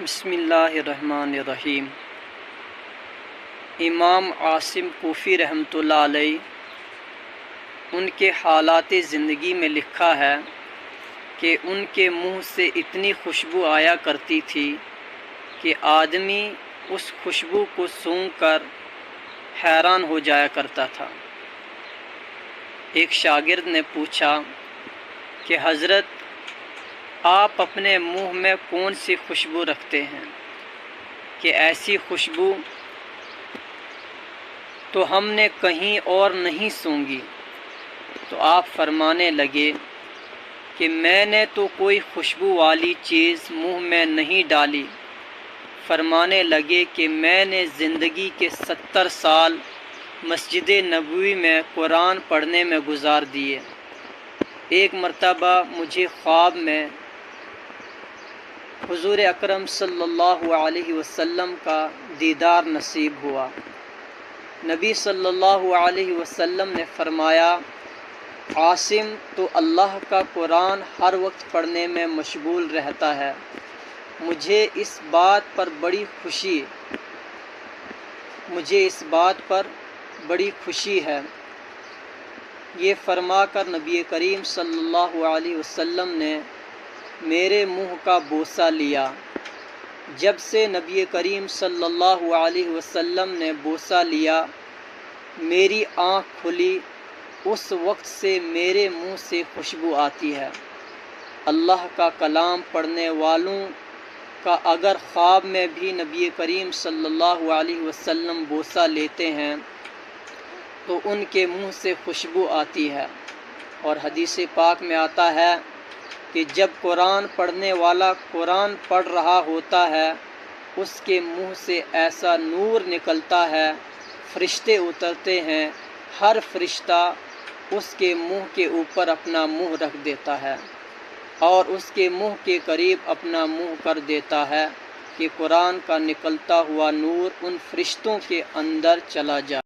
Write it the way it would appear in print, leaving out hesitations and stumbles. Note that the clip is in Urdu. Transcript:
بسم اللہ الرحمن الرحیم۔ امام عاصم کوفی رحمۃ اللہ علیہ ان کے حالات زندگی میں لکھا ہے کہ ان کے منہ سے اتنی خوشبو آیا کرتی تھی کہ آدمی اس خوشبو کو سونگھ کر حیران ہو جایا کرتا تھا۔ ایک شاگرد نے پوچھا کہ حضرت آپ اپنے منہ میں کون سی خوشبو رکھتے ہیں کہ ایسی خوشبو تو ہم نے کہیں اور نہیں سونگھی؟ تو آپ فرمانے لگے کہ میں نے تو کوئی خوشبو والی چیز منہ میں نہیں ڈالی۔ فرمانے لگے کہ میں نے زندگی کے 70 سال مسجد نبوی میں قرآن پڑھنے میں گزار دیے۔ ایک مرتبہ مجھے خواب میں حضور اکرم صلی اللہ علیہ وسلم کا دیدار نصیب ہوا۔ نبی صلی اللہ علیہ وسلم نے فرمایا، عاصم تو اللہ کا قرآن ہر وقت پڑھنے میں مشغول رہتا ہے، مجھے اس بات پر بڑی خوشی ہے۔ یہ فرما کر نبی کریم صلی اللہ علیہ وسلم نے میرے منہ کا بوسہ لیا۔ جب سے نبی کریم صلی اللہ علیہ وسلم نے بوسہ لیا، میری آنکھ کھلی، اس وقت سے میرے منہ سے خوشبو آتی ہے۔ اللہ کا کلام پڑھنے والوں کا اگر خواب میں بھی نبی کریم صلی اللہ علیہ وسلم بوسہ لیتے ہیں تو ان کے منہ سے خوشبو آتی ہے۔ اور حدیث پاک میں آتا ہے کہ جب قرآن پڑھنے والا قرآن پڑھ رہا ہوتا ہے، اس کے منہ سے ایسا نور نکلتا ہے، فرشتے اترتے ہیں، ہر فرشتہ اس کے منہ کے اوپر اپنا منہ رکھ دیتا ہے اور اس کے منہ کے قریب اپنا منہ کر دیتا ہے کہ قرآن کا نکلتا ہوا نور ان فرشتوں کے اندر چلا جائے۔